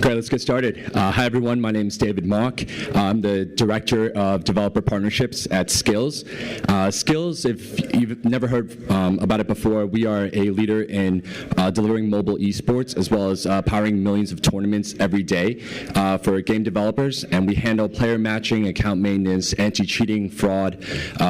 Great, let's get started. Hi everyone, my name is David Mock. I'm the Director of Developer Partnerships at Skillz. Skillz, if you've never heard about it before, we are a leader in delivering mobile esports as well as powering millions of tournaments every day for game developers, and we handle player matching, account maintenance, anti-cheating, fraud.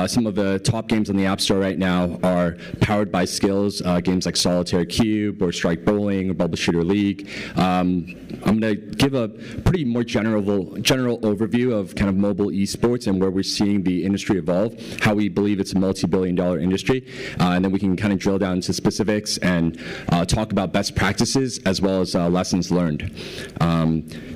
Some of the top games on the App Store right now are powered by Skillz, games like Solitaire Cube or Strike Bowling or Bubble Shooter League. I'm going to give a pretty more general overview of kind of mobile esports and where we're seeing the industry evolve, how we believe it's a multi-billion-dollar industry, and then we can kind of drill down into specifics and talk about best practices as well as lessons learned.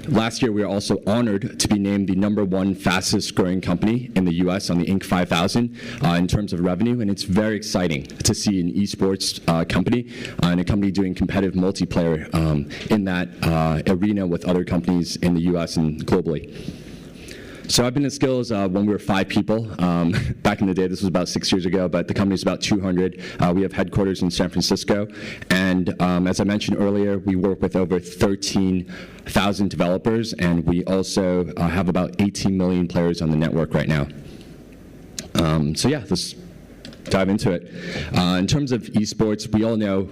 Last year, we were also honored to be named the #1 fastest growing company in the US on the Inc. 5000 in terms of revenue, and it's very exciting to see an esports company and a company doing competitive multiplayer in that arena with other companies in the US and globally. So I've been at Skillz when we were 5 people. Back in the day, this was about 6 years ago, but the company's about 200. We have headquarters in San Francisco. And as I mentioned earlier, we work with over 13,000 developers, and we also have about 18 million players on the network right now. So yeah, let's dive into it. In terms of esports, we all know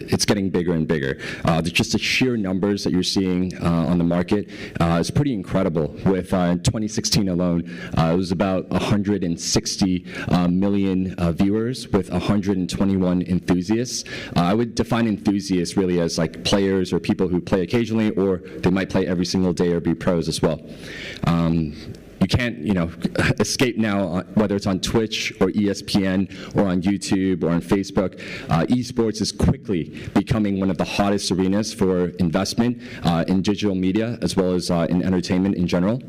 it's getting bigger and bigger. Just the sheer numbers that you're seeing on the market is pretty incredible. With 2016 alone, it was about 160 million viewers with 121 enthusiasts. I would define enthusiasts really as like players or people who play occasionally, or they might play every single day or be pros as well. You can't, escape now, whether it's on Twitch or ESPN or on YouTube or on Facebook. Esports is quickly becoming one of the hottest arenas for investment in digital media as well as in entertainment in general.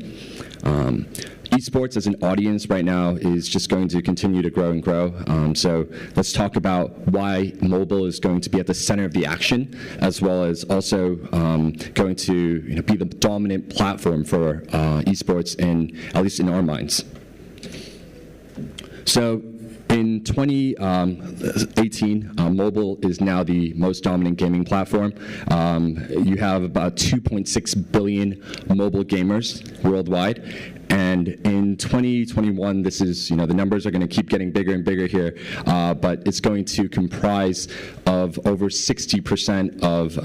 Esports as an audience right now is just going to continue to grow and grow. So let's talk about why mobile is going to be at the center of the action, as well as also going to be the dominant platform for esports, at least in our minds. So in 2018, mobile is now the most dominant gaming platform. You have about 2.6 billion mobile gamers worldwide. And in 2021, this is, the numbers are going to keep getting bigger and bigger here, but it's going to comprise of over 60% of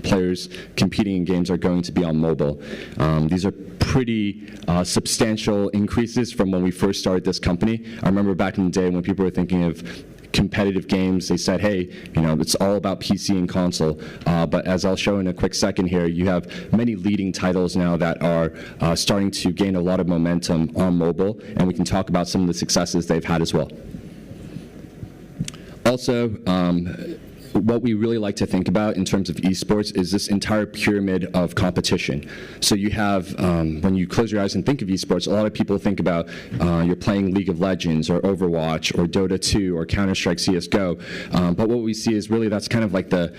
players competing in games are going to be on mobile. These are pretty substantial increases from when we first started this company. I remember back in the day when people were thinking of competitive games, they said, hey, it's all about PC and console. But as I'll show in a quick second here, you have many leading titles now that are starting to gain a lot of momentum on mobile, and we can talk about some of the successes they've had as well. Also, what we really like to think about in terms of esports is this entire pyramid of competition. So you have, when you close your eyes and think of esports, a lot of people think about you're playing League of Legends or Overwatch or Dota 2 or Counter-Strike CSGO. But what we see is really that's kind of like the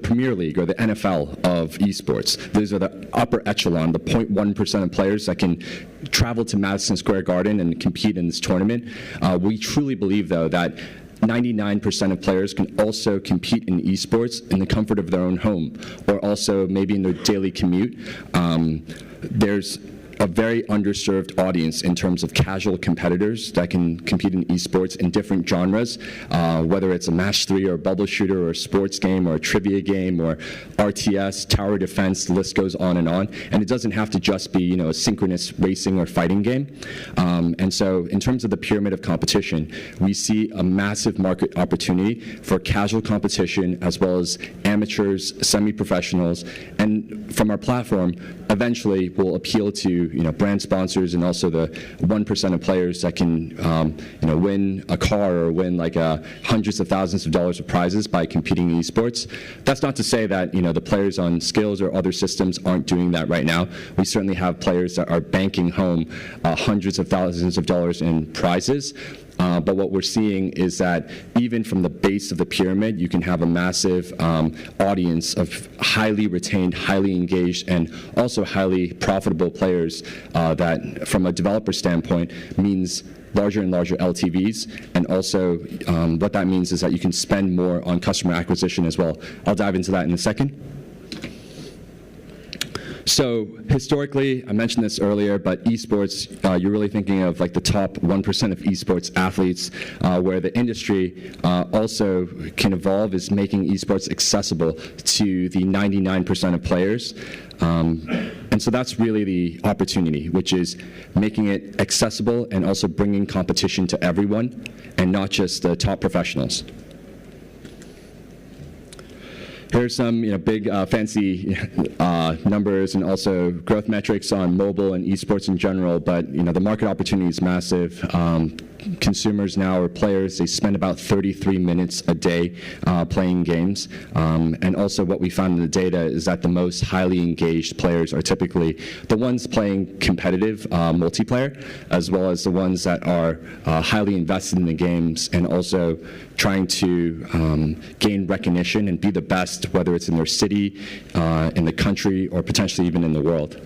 Premier League or the NFL of esports. Those are the upper echelon, the 0.1% of players that can travel to Madison Square Garden and compete in this tournament. We truly believe, though, that 99% of players can also compete in esports in the comfort of their own home, or also maybe in their daily commute. There's a very underserved audience in terms of casual competitors that can compete in esports in different genres, whether it's a match 3 or a bubble shooter or a sports game or a trivia game or RTS, tower defense, the list goes on. And it doesn't have to just be a synchronous racing or fighting game. And so in terms of the pyramid of competition, we see a massive market opportunity for casual competition as well as amateurs, semi-professionals, and from our platform, eventually will appeal to brand sponsors and also the 1% of players that can win a car or win like hundreds of thousands of dollars of prizes by competing in esports. That's not to say that the players on Skillz or other systems aren't doing that right now. We certainly have players that are banking home hundreds of thousands of dollars in prizes. But what we're seeing is that even from the base of the pyramid, you can have a massive audience of highly retained, highly engaged, and also highly profitable players that, from a developer standpoint, means larger and larger LTVs, and also what that means is that you can spend more on customer acquisition as well. I'll dive into that in a second. So historically, I mentioned this earlier, but esports, you're really thinking of like the top 1% of esports athletes, where the industry also can evolve is making esports accessible to the 99% of players. And so that's really the opportunity, which is making it accessible and also bringing competition to everyone and not just the top professionals. Here's some big fancy numbers and also growth metrics on mobile and esports in general, but the market opportunity is massive. Consumers now, or players, they spend about 33 minutes a day playing games. And also what we found in the data is that the most highly engaged players are typically the ones playing competitive multiplayer, as well as the ones that are highly invested in the games and also trying to gain recognition and be the best, whether it's in their city, in the country, or potentially even in the world.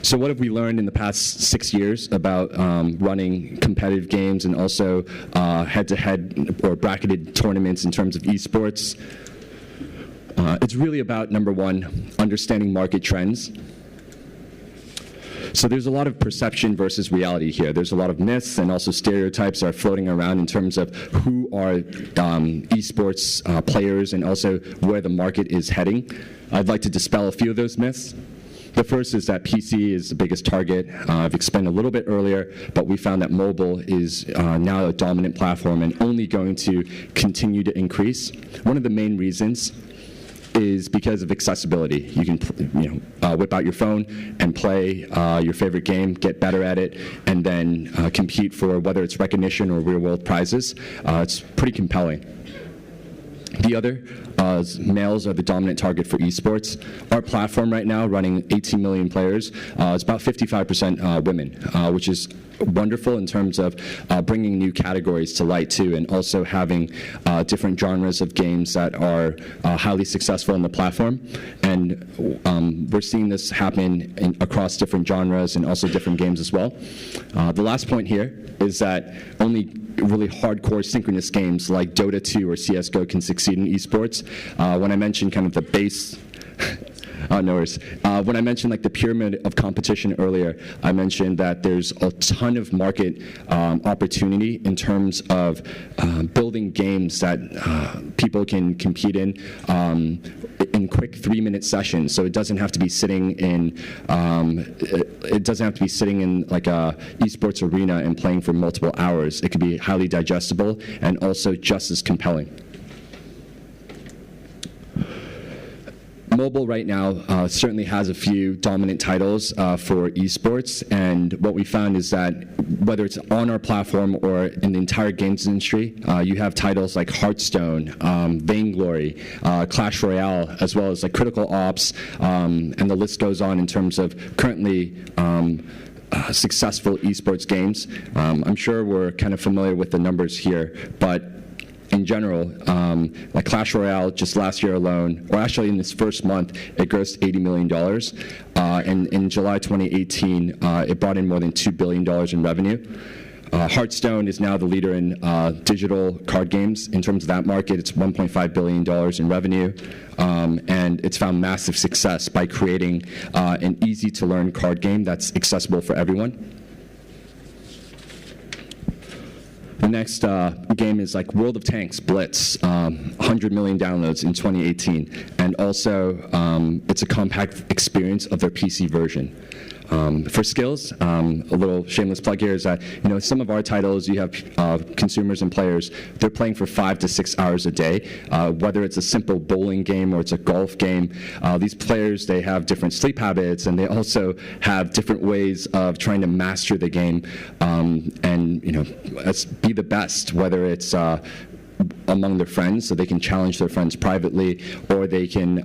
So what have we learned in the past 6 years about running competitive games and also head-to-head or bracketed tournaments in terms of esports? It's really about, number one, understanding market trends. So there's a lot of perception versus reality here. There's a lot of myths and also stereotypes that are floating around in terms of who are esports players and also where the market is heading. I'd like to dispel a few of those myths. The first is that PC is the biggest target. I've explained a little bit earlier, but we found that mobile is now a dominant platform and only going to continue to increase. One of the main reasons is because of accessibility. You can whip out your phone and play your favorite game, get better at it, and then compete for whether it's recognition or real-world prizes. It's pretty compelling. The other, males are the dominant target for esports. Our platform right now, running 18 million players, is about 55% women, which is wonderful in terms of bringing new categories to light too, and also having different genres of games that are highly successful in the platform. And we're seeing this happen across different genres and also different games as well. The last point here is that only really hardcore synchronous games like Dota 2 or CSGO can succeed in esports. When I mentioned kind of the base, no worries. When I mentioned like the pyramid of competition earlier, I mentioned that there's a ton of market opportunity in terms of building games that people can compete in quick 3-minute sessions. So it doesn't have to be sitting in like a esports arena and playing for multiple hours. It could be highly digestible and also just as compelling. Mobile right now certainly has a few dominant titles for esports, and what we found is that whether it's on our platform or in the entire games industry, you have titles like Hearthstone, Vainglory, Clash Royale, as well as like Critical Ops, and the list goes on in terms of currently successful esports games. I'm sure we're kind of familiar with the numbers here, but in general, like Clash Royale, just last year alone, or actually in this first month, it grossed $80 million. And in July 2018, it brought in more than $2 billion in revenue. Hearthstone is now the leader in digital card games. In terms of that market, it's $1.5 billion in revenue. And it's found massive success by creating an easy-to-learn card game that's accessible for everyone. The next game is like World of Tanks Blitz, 100 million downloads in 2018, and also it's a compact experience of their PC version. For Skillz, a little shameless plug here is that some of our titles, you have consumers and players, they're playing for 5 to 6 hours a day, whether it's a simple bowling game or it's a golf game. These players, they have different sleep habits, and they also have different ways of trying to master the game and be the best, whether it's among their friends, so they can challenge their friends privately, or they can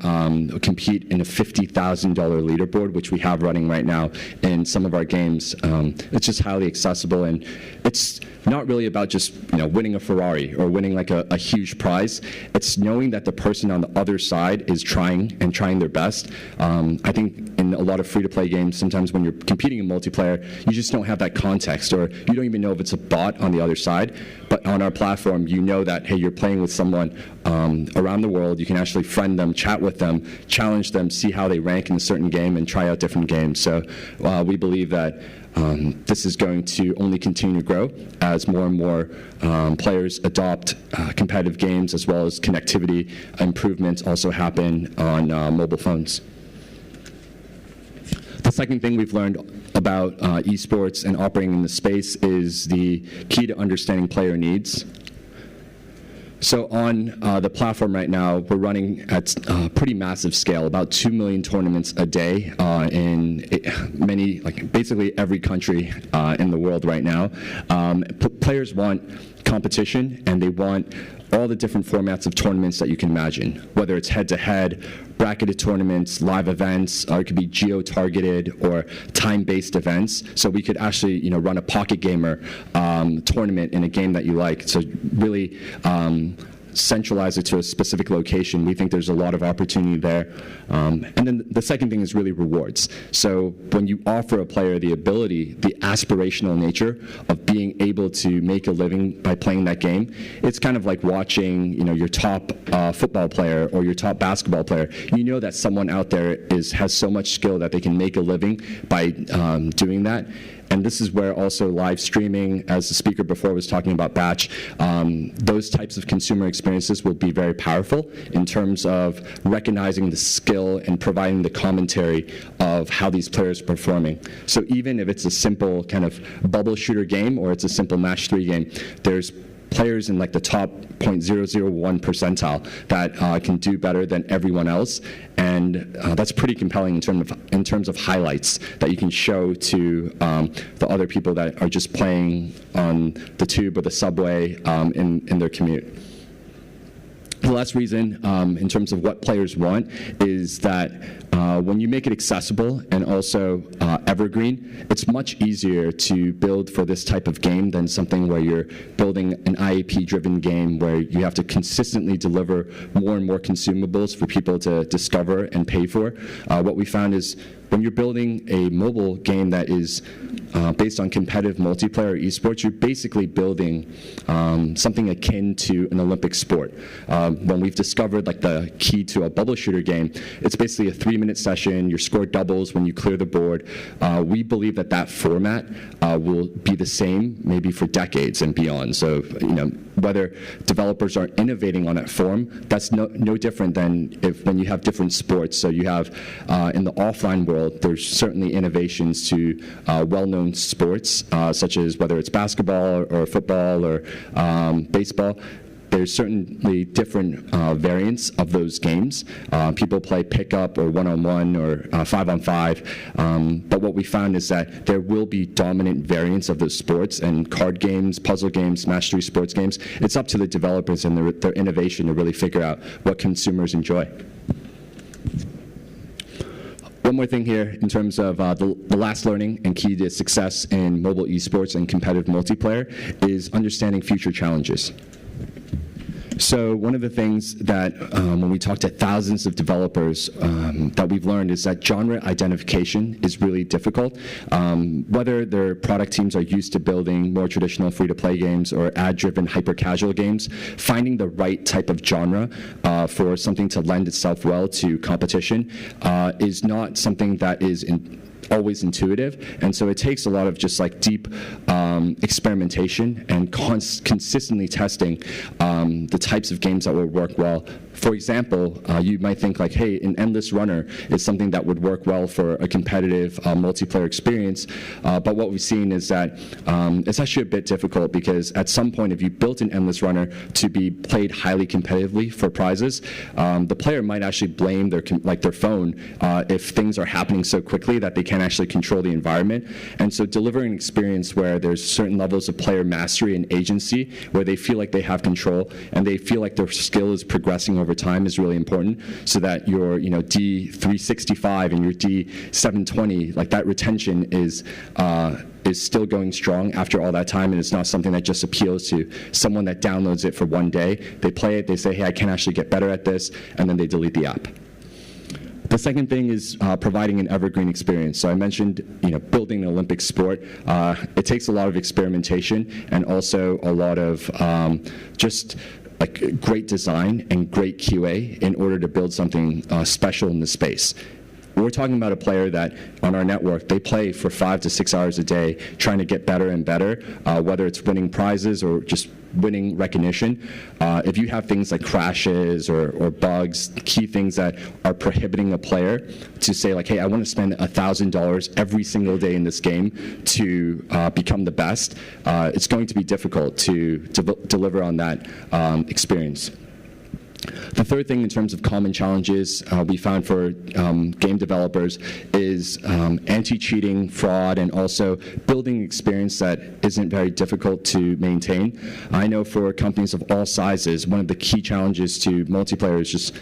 compete in a $50,000 leaderboard, which we have running right now in some of our games. It's just highly accessible, and it's not really about just winning a Ferrari or winning like a huge prize. It's knowing that the person on the other side is trying their best. I think in a lot of free-to-play games, sometimes when you're competing in multiplayer, you just don't have that context, or you don't even know if it's a bot on the other side. But on our platform, you know that, hey, you're playing with someone around the world. You can actually friend them, chat with them, challenge them, see how they rank in a certain game, and try out different games. So we believe that this is going to only continue to grow as more and more players adopt competitive games, as well as connectivity improvements also happen on mobile phones. The second thing we've learned about esports and operating in the space is the key to understanding player needs. So on the platform right now, we're running at a pretty massive scale, about 2 million tournaments a day in many, like basically every country in the world right now. Players want competition, and they want all the different formats of tournaments that you can imagine, whether it's head-to-head, bracketed tournaments, live events, or it could be geo-targeted or time-based events. So we could actually, run a Pocket Gamer tournament in a game that you like. So really centralize it to a specific location. We think there's a lot of opportunity there. And then the second thing is really rewards. So when you offer a player the ability, the aspirational nature of being able to make a living by playing that game, it's kind of like watching, your top football player or your top basketball player. You know that someone out there has so much skill that they can make a living by doing that. And this is where also live streaming, as the speaker before was talking about batch, those types of consumer experiences will be very powerful in terms of recognizing the skill and providing the commentary of how these players are performing. So even if it's a simple kind of bubble shooter game or it's a simple match 3 game, there's players in like the top 0.001 percentile that can do better than everyone else, and that's pretty compelling in terms of highlights that you can show to the other people that are just playing on the tube or the subway in their commute. The last reason, in terms of what players want, is that when you make it accessible and also evergreen, it's much easier to build for this type of game than something where you're building an IAP-driven game where you have to consistently deliver more and more consumables for people to discover and pay for. What we found is when you're building a mobile game that is based on competitive multiplayer esports, you're basically building something akin to an Olympic sport. When we've discovered like the key to a bubble shooter game, it's basically a 3-minute session. You score doubles when you clear the board. We believe that that format will be the same maybe for decades and beyond. So whether developers are innovating on that form, that's no different than when you have different sports. So you have in the offline world, there's certainly innovations to well-known sports, such as whether it's basketball or football or baseball. There's certainly different variants of those games. People play pickup or one-on-one or 5-on-5. But what we found is that there will be dominant variants of those sports, and card games, puzzle games, match 3 sports games. It's up to the developers and their innovation to really figure out what consumers enjoy. One more thing here in terms of the last learning and key to success in mobile esports and competitive multiplayer is understanding future challenges. So one of the things that when we talk to thousands of developers that we've learned is that genre identification is really difficult. Whether their product teams are used to building more traditional free-to-play games or ad-driven hyper-casual games, finding the right type of genre for something to lend itself well to competition is not something that is always intuitive, and so it takes a lot of just like deep experimentation and consistently testing the types of games that will work well. For example, you might think like, hey, an endless runner is something that would work well for a competitive multiplayer experience, but what we've seen is that it's actually a bit difficult because at some point if you built an endless runner to be played highly competitively for prizes, the player might actually blame their phone if things are happening so quickly that they can't actually control the environment. And so delivering an experience where there's certain levels of player mastery and agency, where they feel like they have control and they feel like their skill is progressing over time is really important, so that your D365 and your D720, like that retention is still going strong after all that time, and it's not something that just appeals to someone that downloads it for one day. They play it, they say, hey, I can actually get better at this, and then they delete the app. The second thing is providing an evergreen experience. So I mentioned, building an Olympic sport. It takes a lot of experimentation and also a lot of just like great design and great QA in order to build something special in the space. We're talking about a player that on our network, they play for 5 to 6 hours a day trying to get better and better, whether it's winning prizes or just winning recognition. If you have things like crashes or bugs, key things that are prohibiting a player to say like, hey, I want to spend $1,000 every single day in this game to become the best, it's going to be difficult to deliver on that experience. The third thing in terms of common challenges we found for game developers is anti-cheating, fraud, and also building experience that isn't very difficult to maintain. I know for companies of all sizes, one of the key challenges to multiplayer is just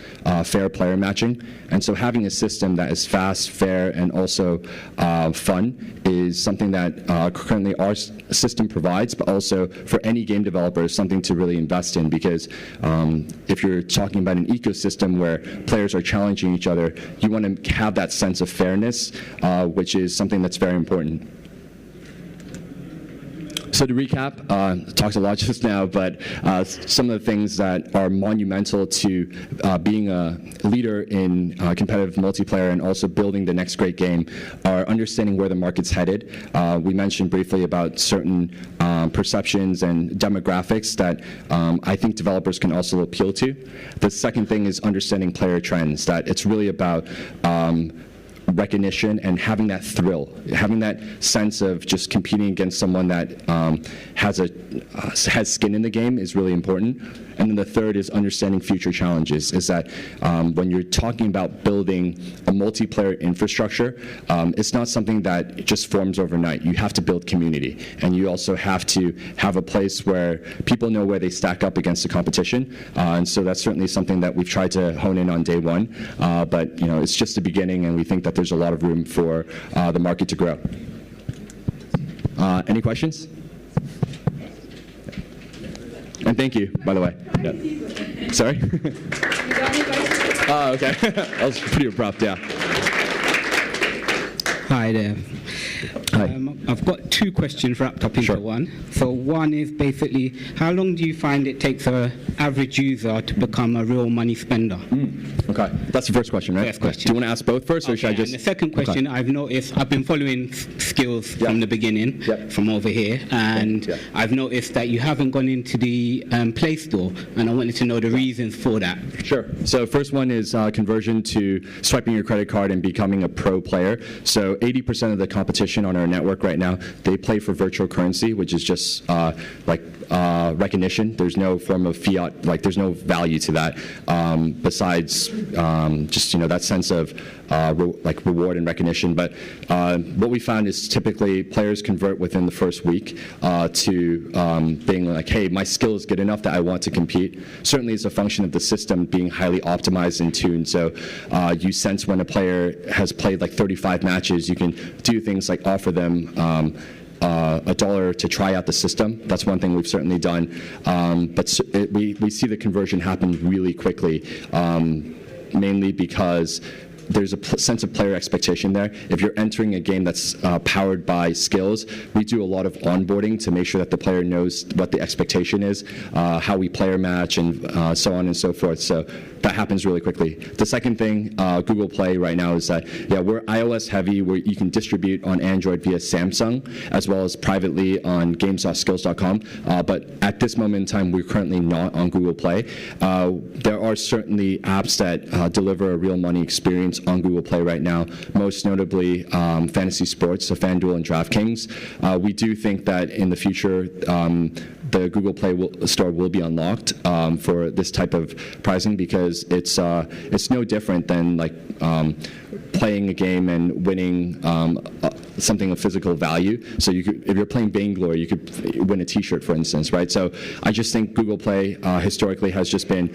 fair player matching. And so having a system that is fast, fair, and also fun is something that currently our system provides, but also for any game developer is something to really invest in, because if you're talking about an ecosystem where players are challenging each other, you want to have that sense of fairness, which is something that's very important. So to recap, talked a lot just now, but some of the things that are monumental to being a leader in competitive multiplayer and also building the next great game are understanding where the market's headed. We mentioned briefly about certain perceptions and demographics that I think developers can also appeal to. The second thing is understanding player trends, that it's really about recognition and having that thrill, having that sense of just competing against someone that has skin in the game is really important. And then the third is understanding future challenges, is that when you're talking about building a multiplayer infrastructure, it's not something that just forms overnight. You have to build community, and you also have to have a place where people know where they stack up against the competition. And so that's certainly something that we've tried to hone in on day one. But it's just the beginning, and we think that there's a lot of room for the market to grow. Any questions? And thank you, by the way. Yeah. Sorry? Oh, okay. That was pretty abrupt, yeah. Hi there. Hi. I've got two questions wrapped up into one. So one is basically, how long do you find it takes an average user to become a real money spender? Okay, that's the first question, right? First question. Do you want to ask both first, or should I just? And the second question, I've noticed, I've been following Skillz from the beginning, from over here, and I've noticed that you haven't gone into the Play Store, and I wanted to know the reasons for that. Sure. So first one is conversion to swiping your credit card and becoming a pro player. So 80% of the competition on our network right now, they play for virtual currency, which is just recognition. There's no form of fiat, there's no value to that besides just that sense of reward and recognition. But what we found is typically players convert within the first week to being like, hey, my skill is good enough that I want to compete. Certainly it's a function of the system being highly optimized and tuned. So you sense when a player has played 35 matches, you can do things like offer them $1 to try out the system. That's one thing we've certainly done. But we see the conversion happen really quickly, mainly because there's a sense of player expectation there. If you're entering a game that's powered by Skillz, we do a lot of onboarding to make sure that the player knows what the expectation is, how we player match, and so on and so forth. So that happens really quickly. The second thing, Google Play right now is that, we're iOS heavy, where you can distribute on Android via Samsung, as well as privately on games.skillz.com. But at this moment in time, we're currently not on Google Play. There are certainly apps that deliver a real money experience on Google Play right now, most notably fantasy sports, so FanDuel and DraftKings. We do think that in the future, the Google Play store will be unlocked for this type of pricing, because it's no different than playing a game and winning something of physical value. So if you're playing Bangalore, you could win a T-shirt, for instance, right? So I just think Google Play historically has just been,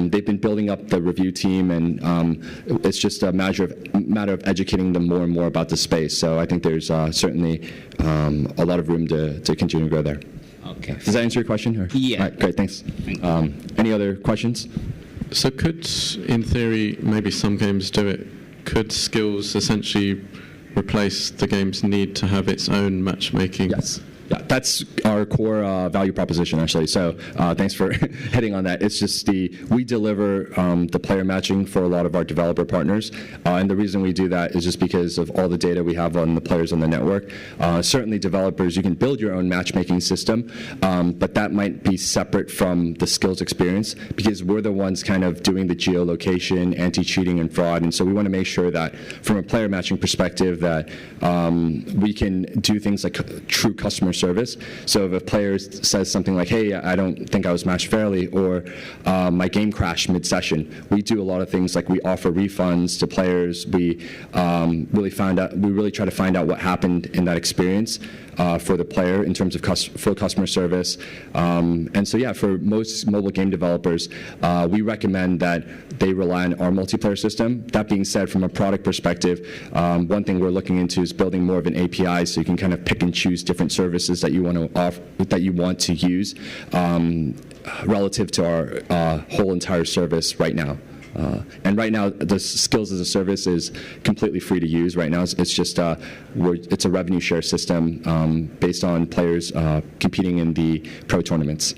they've been building up the review team, and it's just a matter of educating them more and more about the space. So I think there's certainly a lot of room to continue to grow there. Okay. Does that answer your question? Or? Yeah. All right, great, thanks. Any other questions? So could, in theory, maybe some games do it could Skillz essentially replace the game's need to have its own matchmaking? Yes. Yeah, that's our core value proposition, actually. So thanks for hitting on that. It's just we deliver the player matching for a lot of our developer partners. And the reason we do that is just because of all the data we have on the players on the network. Certainly developers, you can build your own matchmaking system, but that might be separate from the Skillz experience because we're the ones kind of doing the geolocation, anti-cheating, and fraud. And so we want to make sure that from a player matching perspective that we can do things like true customer service. So if a player says something like, hey, I don't think I was matched fairly, or my game crashed mid-session, we do a lot of things like we offer refunds to players. We really try to find out what happened in that experience for the player in terms of full customer service. And so yeah, for most mobile game developers, we recommend that they rely on our multiplayer system. That being said, from a product perspective, one thing we're looking into is building more of an API so you can kind of pick and choose different services that you want to offer, that you want to use relative to our whole entire service right now. And right now, the Skillz as a service is completely free to use. Right now, it's just it's a revenue share system based on players competing in the pro tournaments.